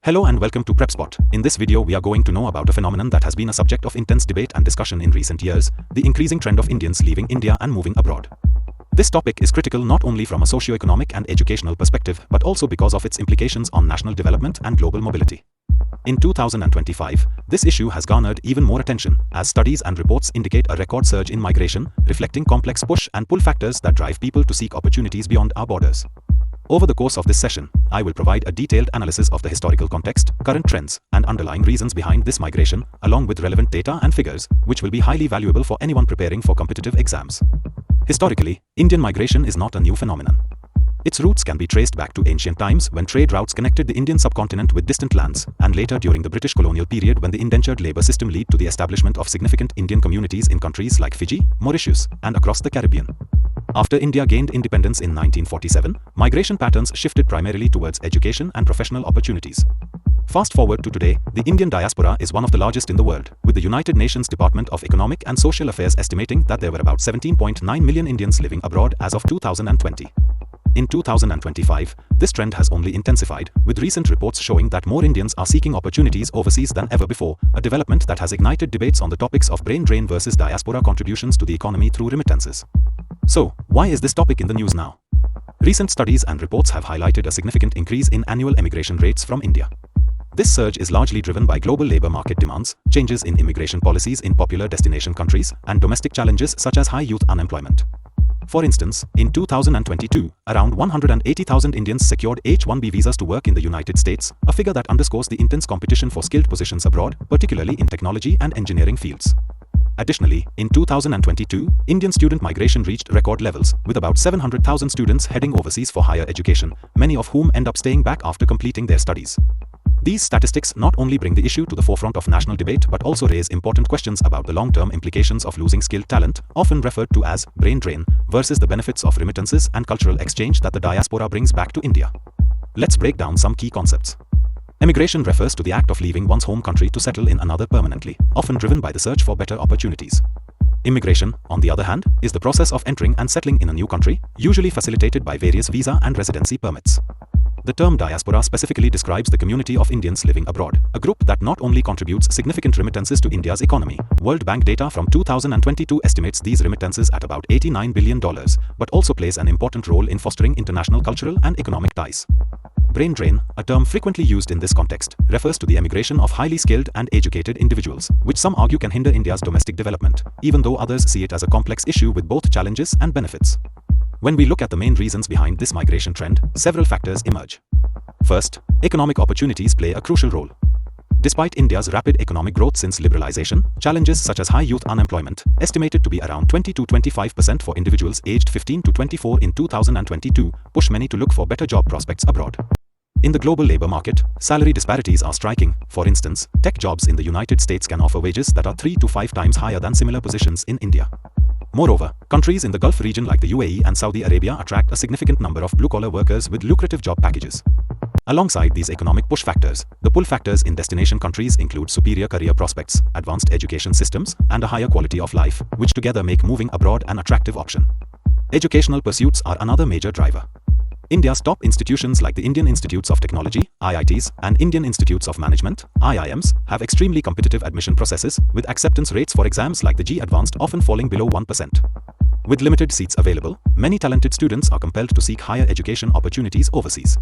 Hello and welcome to Prepspot. In this video we are going to know about a phenomenon that has been a subject of intense debate and discussion in recent years, the increasing trend of Indians leaving India and moving abroad. This topic is critical not only from a socio-economic and educational perspective but also because of its implications on national development and global mobility. In 2025, this issue has garnered even more attention, as studies and reports indicate a record surge in migration, reflecting complex push and pull factors that drive people to seek opportunities beyond our borders. Over the course of this session, I will provide a detailed analysis of the historical context, current trends, and underlying reasons behind this migration, along with relevant data and figures, which will be highly valuable for anyone preparing for competitive exams. Historically, Indian migration is not a new phenomenon. Its roots can be traced back to ancient times when trade routes connected the Indian subcontinent with distant lands, and later during the British colonial period when the indentured labor system led to the establishment of significant Indian communities in countries like Fiji, Mauritius, and across the Caribbean. After India gained independence in 1947, migration patterns shifted primarily towards education and professional opportunities. Fast forward to today, the Indian diaspora is one of the largest in the world, with the United Nations Department of Economic and Social Affairs estimating that there were about 17.9 million Indians living abroad as of 2020. In 2025, this trend has only intensified, with recent reports showing that more Indians are seeking opportunities overseas than ever before, a development that has ignited debates on the topics of brain drain versus diaspora contributions to the economy through remittances. So, why is this topic in the news now? Recent studies and reports have highlighted a significant increase in annual emigration rates from India. This surge is largely driven by global labor market demands, changes in immigration policies in popular destination countries, and domestic challenges such as high youth unemployment. For instance, in 2022, around 180,000 Indians secured H-1B visas to work in the United States, a figure that underscores the intense competition for skilled positions abroad, particularly in technology and engineering fields. Additionally, in 2022, Indian student migration reached record levels, with about 700,000 students heading overseas for higher education, many of whom end up staying back after completing their studies. These statistics not only bring the issue to the forefront of national debate but also raise important questions about the long-term implications of losing skilled talent, often referred to as brain drain, versus the benefits of remittances and cultural exchange that the diaspora brings back to India. Let's break down some key concepts. Emigration refers to the act of leaving one's home country to settle in another permanently, often driven by the search for better opportunities. Immigration, on the other hand, is the process of entering and settling in a new country, usually facilitated by various visa and residency permits. The term diaspora specifically describes the community of Indians living abroad, a group that not only contributes significant remittances to India's economy. World Bank data from 2022 estimates these remittances at about $89 billion, but also plays an important role in fostering international cultural and economic ties. Brain drain, a term frequently used in this context, refers to the emigration of highly skilled and educated individuals, which some argue can hinder India's domestic development, even though others see it as a complex issue with both challenges and benefits. When we look at the main reasons behind this migration trend, several factors emerge. First, economic opportunities play a crucial role. Despite India's rapid economic growth since liberalization, challenges such as high youth unemployment, estimated to be around 20 to 25% for individuals aged 15 to 24 in 2022, push many to look for better job prospects abroad. In the global labor market, salary disparities are striking. For instance, tech jobs in the United States can offer wages that are 3 to 5 times higher than similar positions in India. Moreover, countries in the Gulf region like the UAE and Saudi Arabia attract a significant number of blue-collar workers with lucrative job packages. Alongside these economic push factors, the pull factors in destination countries include superior career prospects, advanced education systems, and a higher quality of life, which together make moving abroad an attractive option. Educational pursuits are another major driver. India's top institutions like the Indian Institutes of Technology, IITs, and Indian Institutes of Management, IIMs, have extremely competitive admission processes, with acceptance rates for exams like the JEE Advanced often falling below 1%. With limited seats available, many talented students are compelled to seek higher education opportunities overseas.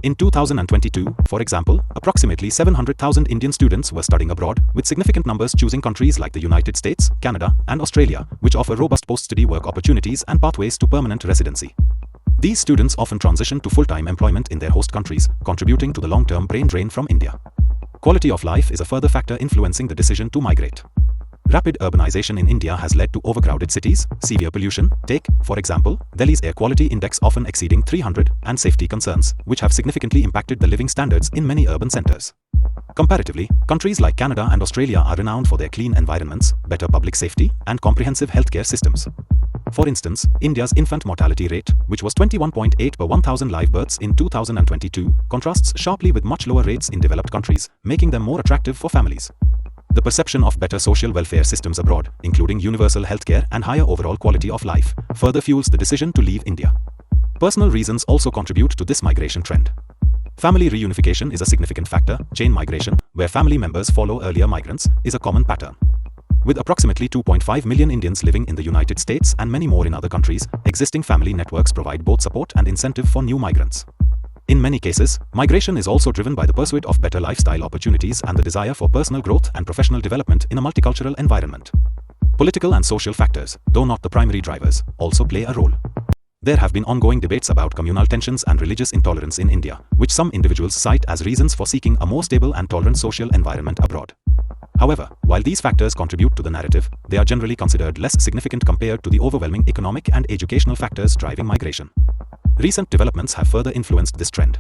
In 2022, for example, approximately 700,000 Indian students were studying abroad, with significant numbers choosing countries like the United States, Canada, and Australia, which offer robust post-study work opportunities and pathways to permanent residency. These students often transition to full-time employment in their host countries, contributing to the long-term brain drain from India. Quality of life is a further factor influencing the decision to migrate. Rapid urbanization in India has led to overcrowded cities, severe pollution. Take, for example, Delhi's air quality index often exceeding 300, and safety concerns, which have significantly impacted the living standards in many urban centers. Comparatively, countries like Canada and Australia are renowned for their clean environments, better public safety, and comprehensive healthcare systems. For instance, India's infant mortality rate, which was 21.8 per 1,000 live births in 2022, contrasts sharply with much lower rates in developed countries, making them more attractive for families. The perception of better social welfare systems abroad, including universal healthcare and higher overall quality of life, further fuels the decision to leave India. Personal reasons also contribute to this migration trend. Family reunification is a significant factor. Chain migration, where family members follow earlier migrants, is a common pattern. With approximately 2.5 million Indians living in the United States and many more in other countries, existing family networks provide both support and incentive for new migrants. In many cases, migration is also driven by the pursuit of better lifestyle opportunities and the desire for personal growth and professional development in a multicultural environment. Political and social factors, though not the primary drivers, also play a role. There have been ongoing debates about communal tensions and religious intolerance in India, which some individuals cite as reasons for seeking a more stable and tolerant social environment abroad. However, while these factors contribute to the narrative, they are generally considered less significant compared to the overwhelming economic and educational factors driving migration. Recent developments have further influenced this trend.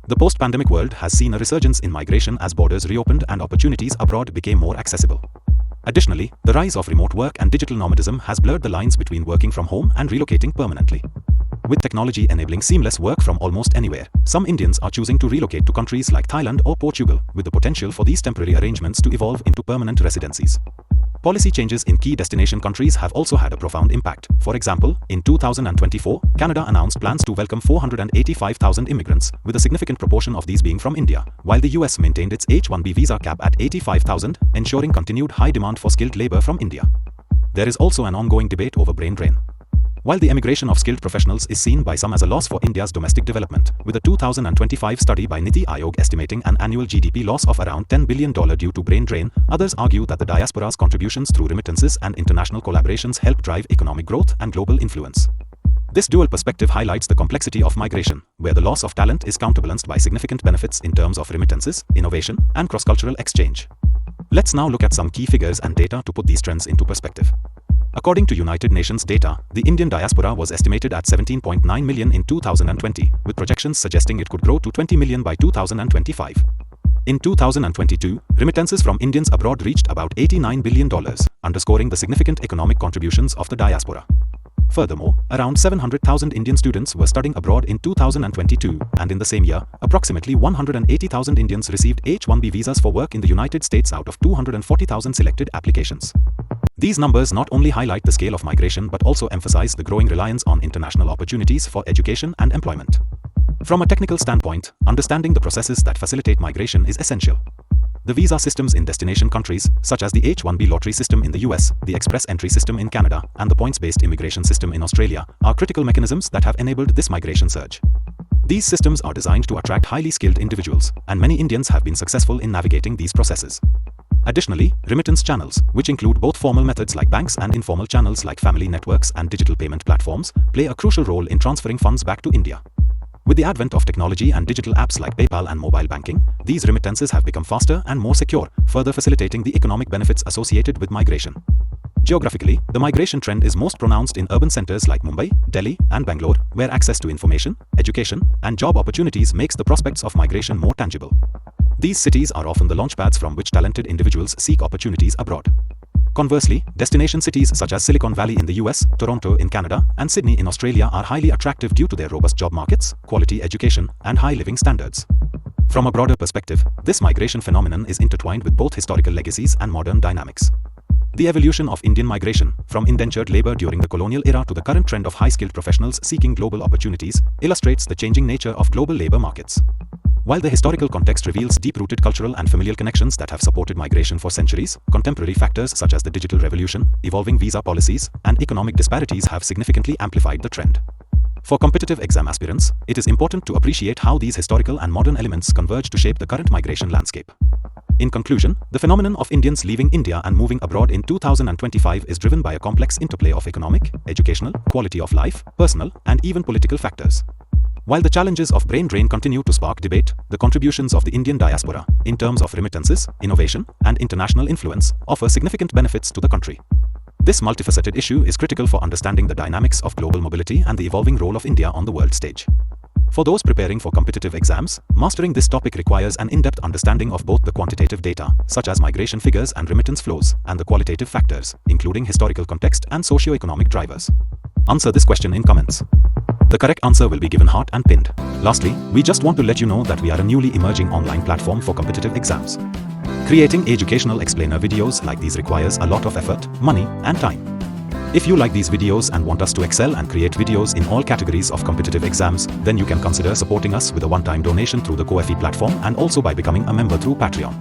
The post-pandemic world has seen a resurgence in migration as borders reopened and opportunities abroad became more accessible. Additionally, the rise of remote work and digital nomadism has blurred the lines between working from home and relocating permanently. With technology enabling seamless work from almost anywhere, some Indians are choosing to relocate to countries like Thailand or Portugal, with the potential for these temporary arrangements to evolve into permanent residencies. Policy changes in key destination countries have also had a profound impact. For example, in 2024, Canada announced plans to welcome 485,000 immigrants, with a significant proportion of these being from India, while the US maintained its H-1B visa cap at 85,000, ensuring continued high demand for skilled labor from India. There is also an ongoing debate over brain drain. While the emigration of skilled professionals is seen by some as a loss for India's domestic development, with a 2025 study by Niti Aayog estimating an annual GDP loss of around $10 billion due to brain drain, others argue that the diaspora's contributions through remittances and international collaborations help drive economic growth and global influence. This dual perspective highlights the complexity of migration, where the loss of talent is counterbalanced by significant benefits in terms of remittances, innovation, and cross-cultural exchange. Let's now look at some key figures and data to put these trends into perspective. According to United Nations data, the Indian diaspora was estimated at 17.9 million in 2020, with projections suggesting it could grow to 20 million by 2025. In 2022, remittances from Indians abroad reached about $89 billion, underscoring the significant economic contributions of the diaspora. Furthermore, around 700,000 Indian students were studying abroad in 2022, and in the same year, approximately 180,000 Indians received H-1B visas for work in the United States out of 240,000 selected applications. These numbers not only highlight the scale of migration but also emphasize the growing reliance on international opportunities for education and employment. From a technical standpoint, understanding the processes that facilitate migration is essential. The visa systems in destination countries, such as the H-1B lottery system in the US, the express entry system in Canada, and the points-based immigration system in Australia, are critical mechanisms that have enabled this migration surge. These systems are designed to attract highly skilled individuals, and many Indians have been successful in navigating these processes. Additionally, remittance channels, which include both formal methods like banks and informal channels like family networks and digital payment platforms, play a crucial role in transferring funds back to India. With the advent of technology and digital apps like PayPal and mobile banking, these remittances have become faster and more secure, further facilitating the economic benefits associated with migration. Geographically, the migration trend is most pronounced in urban centers like Mumbai, Delhi, and Bangalore, where access to information, education, and job opportunities makes the prospects of migration more tangible. These cities are often the launchpads from which talented individuals seek opportunities abroad. Conversely, destination cities such as Silicon Valley in the US, Toronto in Canada, and Sydney in Australia are highly attractive due to their robust job markets, quality education, and high living standards. From a broader perspective, this migration phenomenon is intertwined with both historical legacies and modern dynamics. The evolution of Indian migration, from indentured labor during the colonial era to the current trend of high-skilled professionals seeking global opportunities, illustrates the changing nature of global labor markets. While the historical context reveals deep-rooted cultural and familial connections that have supported migration for centuries, contemporary factors such as the digital revolution, evolving visa policies, and economic disparities have significantly amplified the trend. For competitive exam aspirants, it is important to appreciate how these historical and modern elements converge to shape the current migration landscape. In conclusion, the phenomenon of Indians leaving India and moving abroad in 2025 is driven by a complex interplay of economic, educational, quality of life, personal, and even political factors. While the challenges of brain drain continue to spark debate, the contributions of the Indian diaspora, in terms of remittances, innovation, and international influence, offer significant benefits to the country. This multifaceted issue is critical for understanding the dynamics of global mobility and the evolving role of India on the world stage. For those preparing for competitive exams, mastering this topic requires an in-depth understanding of both the quantitative data, such as migration figures and remittance flows, and the qualitative factors, including historical context and socio-economic drivers. Answer this question in comments. The correct answer will be given hot and pinned. Lastly, we just want to let you know that we are a newly emerging online platform for competitive exams. Creating educational explainer videos like these requires a lot of effort, money, and time. If you like these videos and want us to excel and create videos in all categories of competitive exams, then you can consider supporting us with a one-time donation through the Ko-fi platform and also by becoming a member through Patreon.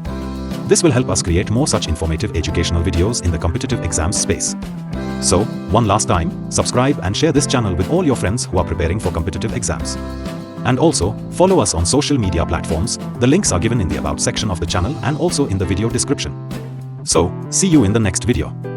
This will help us create more such informative educational videos in the competitive exams space. So, one last time, subscribe and share this channel with all your friends who are preparing for competitive exams. And also, follow us on social media platforms. The links are given in the About section of the channel and also in the video description. So, see you in the next video.